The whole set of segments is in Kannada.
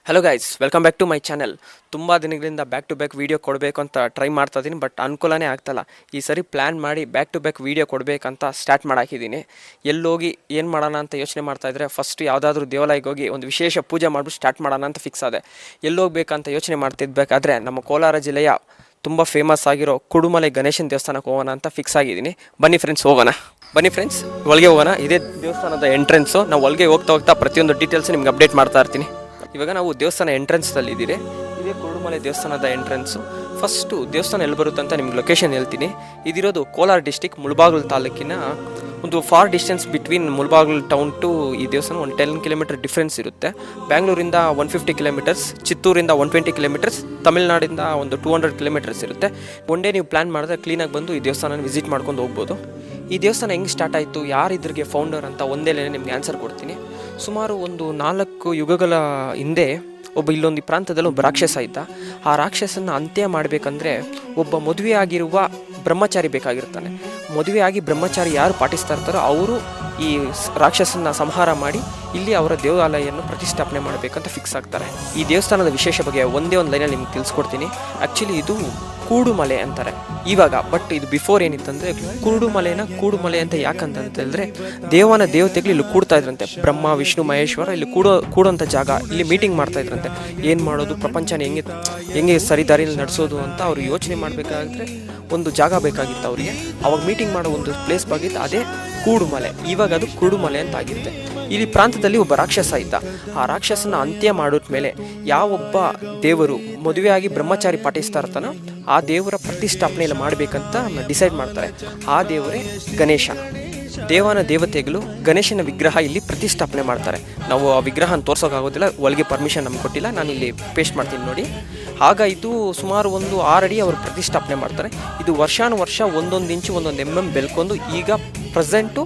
Hello guys, welcome back to my channel. ತುಂಬ ದಿನಗಳಿಂದ ಬ್ಯಾಕ್ ಟು ಬ್ಯಾಕ್ ವೀಡಿಯೋ ಕೊಡಬೇಕು ಅಂತ ಟ್ರೈ ಮಾಡ್ತಾ ಇದ್ದೀನಿ, ಬಟ್ ಅನುಕೂಲನೇ ಆಗ್ತಾಯಿಲ್ಲ. ಈ ಸರಿ ಪ್ಲ್ಯಾನ್ ಮಾಡಿ ಬ್ಯಾಕ್ ಟು ಬ್ಯಾಕ್ ವೀಡಿಯೋ ಕೊಡಬೇಕಂತ ಸ್ಟಾರ್ಟ್ ಮಾಡಾಕಿದ್ದೀನಿ. ಎಲ್ಲೋಗಿ ಏನು ಮಾಡೋಣ ಅಂತ ಯೋಚನೆ ಮಾಡ್ತಾಯಿದ್ರೆ ಫಸ್ಟ್ ಯಾವುದಾದ್ರೂ ದೇವಾಲಯಕ್ಕೆ ಹೋಗಿ ಒಂದು ವಿಶೇಷ ಪೂಜೆ ಮಾಡಿಬಿಟ್ಟು ಸ್ಟಾರ್ಟ್ ಮಾಡೋಣ ಅಂತ ಫಿಕ್ಸ್ ಆದೆ. ಎಲ್ಲೋಗ್ಬೇಕಂತ ಯೋಚನೆ ಮಾಡ್ತಿದ್ಬೇಕಾದ್ರೆ ನಮ್ಮ ಕೋಲಾರ ಜಿಲ್ಲೆಯ ತುಂಬ ಫೇಮಸ್ ಆಗಿರೋ ಕುಡುಮಲೆ ಗಣೇಶನ ದೇವಸ್ಥಾನಕ್ಕೆ ಹೋಗೋಣ ಅಂತ ಫಿಕ್ಸ್ ಆಗಿದ್ದೀನಿ. ಬನ್ನಿ ಫ್ರೆಂಡ್ಸ್, ಹೋಗೋಣ. ಬನ್ನಿ ಫ್ರೆಂಡ್ಸ್, ಒಳಗೆ ಹೋಗೋಣ. ಇದೇ ದೇವಸ್ಥಾನದ ಎಂಟ್ರೆನ್ಸು. ನಾವು ಒಳಗೆ ಹೋಗ್ತಾ ಪ್ರತಿಯೊಂದು ಡೀಟೇಲ್ಸ್ ನಿಮ್ಗೆ ಅಪ್ಡೇಟ್ ಮಾಡ್ತಾ ಇರ್ತೀನಿ. ಇವಾಗ ನಾವು ದೇವಸ್ಥಾನ ಎಂಟ್ರೆನ್ಸಲ್ಲಿ ಇದ್ದೀರಿ. ಇದೇ ಕುರುಡುಮಲೆ ದೇವಸ್ಥಾನದ ಎಂಟ್ರೆನ್ಸು. ಫಸ್ಟು ದೇವಸ್ಥಾನ ಎಲ್ಲಿ ಬರುತ್ತೆ ಅಂತ ನಿಮ್ಗೆ ಲೊಕೇಶನ್ ಹೇಳ್ತೀನಿ. ಇದಿರೋದು ಕೋಲಾರ ಡಿಸ್ಟಿಕ್ ಮುಳಬಾಗಿಲು ತಾಲೂಕಿನ ಒಂದು far distance between Mulbagal town to ಈ ದೇವಸ್ಥಾನ ಒಂದು 10 ಕಿಲೋಮೀಟರ್ ಡಿಫ್ರೆನ್ಸ್ ಇರುತ್ತೆ. ಬ್ಯಾಂಗ್ಳೂರಿಂದ 150 ಕಿಲೋಮೀಟರ್ಸ್, ಚಿತ್ತೂರಿಂದ 120 ಕಿಲೋಮೀಟರ್ಸ್, ತಮಿಳ್ನಾಡಿಂದ ಒಂದು 200 ಕಿಲೋಮೀಟರ್ಸ್ ಇರುತ್ತೆ. ಒನ್ ಡೇ ನೀವು ಪ್ಲ್ಯಾನ್ ಮಾಡಿದ್ರೆ ಕ್ಲೀನಾಗಿ ಬಂದು ಈ ದೇವಸ್ಥಾನ ವಿಸಿಟ್ ಮಾಡ್ಕೊಂಡು ಹೋಗ್ಬೋದು. ಈ ದೇವಸ್ಥಾನ ಹೆಂಗೆ ಸ್ಟಾರ್ಟ್ ಆಯಿತು, ಯಾರು ಇದ್ರಿಗೆ ಫೌಂಡರ್ ಅಂತ ಒಂದೇ ನಿಮಗೆ ಆನ್ಸರ್ ಕೊಡ್ತೀನಿ. ಸುಮಾರು ಒಂದು 4 ಯುಗಗಳ ಹಿಂದೆ ಇಲ್ಲೊಂದು ಪ್ರಾಂತದಲ್ಲಿ ಒಬ್ಬ ರಾಕ್ಷಸ ಇದ್ದ. ಆ ರಾಕ್ಷಸನ ಅಂತ್ಯ ಮಾಡಬೇಕಂದ್ರೆ ಒಬ್ಬ ಮದುವೆ ಆಗಿರುವ ಬ್ರಹ್ಮಚಾರಿ ಬೇಕಾಗಿರ್ತಾನೆ. ಮದುವೆಯಾಗಿ ಬ್ರಹ್ಮಚಾರಿ ಯಾರು ಪಾಟಿಸ್ತಾ ಇರ್ತಾರೋ ಅವರು ಈ ರಾಕ್ಷಸನ ಸಂಹಾರ ಮಾಡಿ ಇಲ್ಲಿ ಅವರ ದೇವಾಲಯವನ್ನು ಪ್ರತಿಷ್ಠಾಪನೆ ಮಾಡಬೇಕಂತ ಫಿಕ್ಸ್ ಆಗ್ತಾರೆ. ಈ ದೇವಸ್ಥಾನದ ವಿಶೇಷ ಬಗ್ಗೆ ಒಂದೇ ಒಂದು ಲೈನಲ್ಲಿ ನಿಮ್ಗೆ ತಿಳಿಸ್ಕೊಡ್ತೀನಿ. ಆ್ಯಕ್ಚುಲಿ ಇದು ಕೂಡುಮಲೆ ಅಂತಾರೆ ಇವಾಗ, ಬಟ್ ಇದು ಬಿಫೋರ್ ಏನಿತ್ತಂದರೆ ಕೂಡುಮಲೆ ಅಂತ ಯಾಕಂತ ಹೇಳಿದ್ರೆ ದೇವತೆಗಳು ಇಲ್ಲಿ ಕೂಡ್ತಾ ಇದ್ರಂತೆ. ಬ್ರಹ್ಮ, ವಿಷ್ಣು, ಮಹೇಶ್ವರ ಇಲ್ಲಿ ಕೂಡೋಂಥ ಜಾಗ. ಇಲ್ಲಿ ಮೀಟಿಂಗ್ ಮಾಡ್ತಾ ಇದ್ರಂತೆ. ಏನು ಮಾಡೋದು, ಪ್ರಪಂಚನ ಹೆಂಗೆ ಸರಿದಾರಿಯಲ್ಲಿ ನಡೆಸೋದು ಅಂತ ಅವ್ರು ಯೋಚನೆ ಮಾಡಬೇಕಾದ್ರೆ ಒಂದು ಜಾಗ ಬೇಕಾಗಿತ್ತು ಅವರಿಗೆ. ಅವಾಗ ಮೀಟಿಂಗ್ ಮಾಡೋ ಒಂದು ಪ್ಲೇಸ್ ಬಾಗಿತ್ತು, ಅದೇ ಕೂಡುಮಲೆ. ಇವಾಗ ಅದು ಕುರುಡುಮಲೆ ಅಂತ ಆಗಿರುತ್ತೆ. ಇಲ್ಲಿ ಪ್ರಾಂತದಲ್ಲಿ ಒಬ್ಬ ರಾಕ್ಷಸ ಇದ್ದ. ಆ ರಾಕ್ಷಸನ ಅಂತ್ಯ ಮಾಡಿದ್ಮೇಲೆ ಯಾವೊಬ್ಬ ದೇವರು ಮದುವೆಯಾಗಿ ಬ್ರಹ್ಮಚಾರಿ ಪಾಟಿಸ್ತಾ ಇರ್ತಾನೋ ಆ ದೇವರ ಪ್ರತಿಷ್ಠಾಪನೆಯಲ್ಲಿ ಮಾಡಬೇಕಂತ ಡಿಸೈಡ್ ಮಾಡ್ತಾರೆ. ಆ ದೇವರೇ ಗಣೇಶ. ದೇವತೆಗಳು ಗಣೇಶನ ವಿಗ್ರಹ ಇಲ್ಲಿ ಪ್ರತಿಷ್ಠಾಪನೆ ಮಾಡ್ತಾರೆ. ನಾವು ಆ ವಿಗ್ರಹನ ತೋರ್ಸೋಕ್ಕಾಗೋದಿಲ್ಲ, ಒಳಗೆ ಪರ್ಮಿಷನ್ ನಮ್ಗೆ ಕೊಟ್ಟಿಲ್ಲ. ನಾನು ಇಲ್ಲಿ ಪೇಸ್ಟ್ ಮಾಡ್ತೀನಿ ನೋಡಿ. ಆಗ ಇದು ಸುಮಾರು ಒಂದು 6 ಅಡಿ ಅವರು ಪ್ರತಿಷ್ಠಾಪನೆ ಮಾಡ್ತಾರೆ. ಇದು ವರ್ಷಾನುವರ್ಷ 1 ಇಂಚು 1 mm ಬೆಳ್ಕೊಂಡು ಈಗ ಪ್ರೆಸೆಂಟು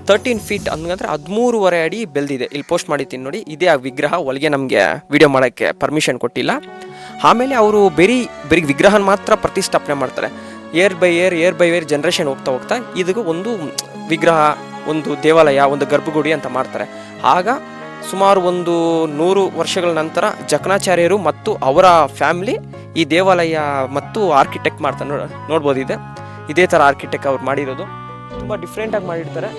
13 ಫೀಟ್ ಅಂದರೆ 13.5 ಅಡಿ ಬೆಳೆದಿದೆ. ಇಲ್ಲಿ ಪೋಸ್ಟ್ ಮಾಡಿದ್ದೀನಿ ನೋಡಿ. ಇದೇ ಆ ವಿಗ್ರಹ. ಒಳಗೆ ನಮಗೆ ವಿಡಿಯೋ ಮಾಡೋಕ್ಕೆ ಪರ್ಮಿಷನ್ ಕೊಟ್ಟಿಲ್ಲ. ಆಮೇಲೆ ಅವರು ಬರೀ ವಿಗ್ರಹನ ಮಾತ್ರ ಪ್ರತಿಷ್ಠಾಪನೆ ಮಾಡ್ತಾರೆ. ಏರ್ ಬೈ ಏರ್ ಜನ್ರೇಷನ್ ಹೋಗ್ತಾ ಇದಕ್ಕೆ ಒಂದು ವಿಗ್ರಹ, ಒಂದು ದೇವಾಲಯ, ಒಂದು ಗರ್ಭಗುಡಿ ಅಂತ ಮಾಡ್ತಾರೆ. ಆಗ ಸುಮಾರು ಒಂದು 100 ವರ್ಷಗಳ ನಂತರ ಜಕಣಾಚಾರ್ಯರು ಮತ್ತು ಅವರ ಫ್ಯಾಮಿಲಿ ಈ ದೇವಾಲಯ ಮತ್ತು ಆರ್ಕಿಟೆಕ್ಟ್ ಮಾಡ್ತಾರೆ. ನೋಡ್ಬೋದು ಇದೇ ಥರ ಆರ್ಕಿಟೆಕ್ಟ್ ಅವ್ರು ಮಾಡಿರೋದು. ತುಂಬ ಡಿಫ್ರೆಂಟಾಗಿ ಮಾಡಿರ್ತಾರೆ.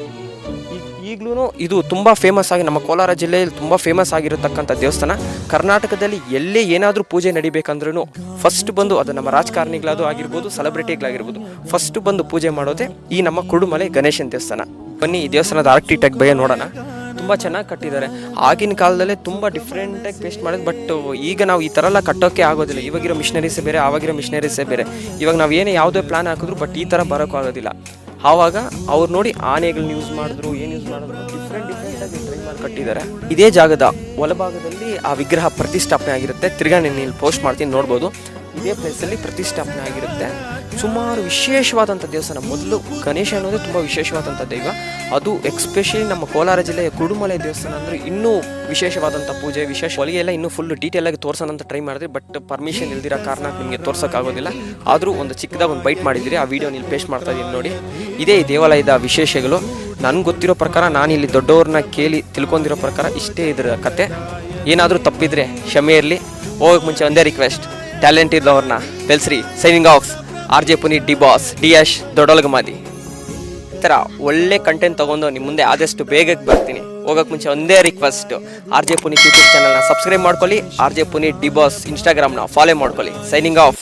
ಈಗಲೂ ಇದು ತುಂಬ ಫೇಮಸ್ ಆಗಿ ನಮ್ಮ ಕೋಲಾರ ಜಿಲ್ಲೆಯಲ್ಲಿ ತುಂಬ ಫೇಮಸ್ ಆಗಿರತಕ್ಕಂಥ ದೇವಸ್ಥಾನ. ಕರ್ನಾಟಕದಲ್ಲಿ ಎಲ್ಲೇ ಏನಾದರೂ ಪೂಜೆ ನಡಿಬೇಕಂದ್ರೂ ಫಸ್ಟ್ ಬಂದು ಅದು ನಮ್ಮ ರಾಜಕಾರಣಿಗಳದು ಆಗಿರ್ಬೋದು, ಸೆಲೆಬ್ರಿಟಿಗಳಾಗಿರ್ಬೋದು, ಫಸ್ಟ್ ಬಂದು ಪೂಜೆ ಮಾಡೋದೇ ಈ ನಮ್ಮ ಕುರುಡುಮಲೆ ಗಣೇಶನ ದೇವಸ್ಥಾನ. ಬನ್ನಿ ಈ ದೇವಸ್ಥಾನದ ಆರ್ಕಿಟೆಕ್ಟ್ ಬಗ್ಗೆ ನೋಡೋಣ. ತುಂಬ ಚೆನ್ನಾಗಿ ಕಟ್ಟಿದ್ದಾರೆ. ಆಗಿನ ಕಾಲದಲ್ಲೇ ತುಂಬ ಡಿಫ್ರೆಂಟಾಗಿ ಪೇಸ್ಟ್ ಮಾಡೋದು. ಬಟ್ ಈಗ ನಾವು ಈ ಥರ ಎಲ್ಲ ಕಟ್ಟೋಕ್ಕೆ ಆಗೋದಿಲ್ಲ. ಇವಾಗಿರೋ ಮಿಷನರೀಸೇ ಬೇರೆ, ಆವಾಗಿರೋ ಮಿಷನರೀಸೇ ಬೇರೆ. ಇವಾಗ ನಾವು ಯಾವುದೇ ಪ್ಲ್ಯಾನ್ ಹಾಕಿದ್ರು ಬಟ್ ಈ ಥರ ಬರೋಕ್ಕೂ ಆಗೋದಿಲ್ಲ. ಆವಾಗ ಅವ್ರು ನೋಡಿ ಆನೆಗಳನ್ನ ಯೂಸ್ ಮಾಡಿದ್ರು, ಏನು ಯೂಸ್ ಮಾಡಿದ್ರು, ಡಿಫ್ರೆಂಟಾಗಿ ಟ್ರೈ ಮಾಡಿ ಕಟ್ಟಿದ್ದಾರೆ. ಇದೇ ಜಾಗದ ಒಳಭಾಗದಲ್ಲಿ ಆ ವಿಗ್ರಹ ಪ್ರತಿಷ್ಠಾಪನೆ ಆಗಿರುತ್ತೆ. ತಿರ್ಗಾ ನಾನು ಇಲ್ಲಿ ಪೋಸ್ಟ್ ಮಾಡ್ತೀನಿ, ನೋಡ್ಬೋದು. ಇದೇ ಪ್ಲೇಸಲ್ಲಿ ಪ್ರತಿಷ್ಠಾಪನೆ ಆಗಿರುತ್ತೆ. ಸುಮಾರು ವಿಶೇಷವಾದಂಥ ದೇವಸ್ಥಾನ. ಮೊದಲು ಗಣೇಶ ಅನ್ನೋದು ತುಂಬ ವಿಶೇಷವಾದಂಥ ದೈವ. ಅದು ಎಕ್ಸ್ಪೆಷಲಿ ನಮ್ಮ ಕೋಲಾರ ಜಿಲ್ಲೆಯ ಕುರುಡುಮಲೆ ದೇವಸ್ಥಾನ ಅಂದರೆ ಇನ್ನೂ ವಿಶೇಷವಾದಂಥ ಪೂಜೆ, ಒಳಗೆಲ್ಲ ಇನ್ನೂ ಫುಲ್ ಡೀಟೇಲಾಗಿ ತೋರ್ಸೋಣ ಅಂತ ಟ್ರೈ ಮಾಡಿದ್ರೆ ಬಟ್ ಪರ್ಮಿಷನ್ ಇಲ್ದಿರೋ ಕಾರಣ ನಿಮಗೆ ತೋರ್ಸೋಕ್ಕಾಗೋದಿಲ್ಲ. ಆದರೂ ಒಂದು ಚಿಕ್ಕದಾಗಿ ಒಂದು ಬೈಟ್ ಮಾಡಿದ್ದೀರಿ. ಆ ವಿಡಿಯೋ ಇಲ್ಲಿ ಪೇಸ್ಟ್ ಮಾಡ್ತಾ ಇದ್ದೀನಿ ನೋಡಿ. ಇದೇ ಈ ದೇವಾಲಯದ ವಿಶೇಷಗಳು. ನನಗೆ ಗೊತ್ತಿರೋ ಪ್ರಕಾರ, ನಾನು ಇಲ್ಲಿ ದೊಡ್ಡವ್ರನ್ನ ಕೇಳಿ ತಿಳ್ಕೊಂಡಿರೋ ಪ್ರಕಾರ ಇಷ್ಟೇ ಇದರ ಕತೆ. ಏನಾದರೂ ತಪ್ಪಿದರೆ ಕ್ಷಮೆ ಇರಲಿ. ಹೋಗೋಕ್ಕೆ ಮುಂಚೆ ಒಂದೇ ರಿಕ್ವೆಸ್ಟ್, ಟ್ಯಾಲೆಂಟ್ ಇದ್ದವ್ರನ್ನ ಬೆಲ್ಸ್ರಿ. Signing off, RJ Puneet, D boss, DH ದೊಡ್ಡೊಳಗಮಾದಿ. ಈ ಥರ ಒಳ್ಳೆ ಕಂಟೆಂಟ್ ತೊಗೊಂಡು ನಿಮ್ಮ ಮುಂದೆ ಆದಷ್ಟು ಬೇಗಕ್ಕೆ ಬರ್ತೀನಿ. ಹೋಗೋಕ್ಕೆ ಮುಂಚೆ ಒಂದೇ ರಿಕ್ವೆಸ್ಟ್, RJ ಪುನೀತ್ ಯೂಟ್ಯೂಬ್ ಚಾನಲ್ನ ಸಬ್ಸ್ಕ್ರೈಬ್ ಮಾಡ್ಕೊಳ್ಳಿ. RJ ಪುನೀತ್, ಡಿ ಬಾಸ್ ಇನ್ಸ್ಟಾಗ್ರಾಮ್ನ ಫಾಲೋ ಮಾಡ್ಕೊಳ್ಳಿ. Signing of.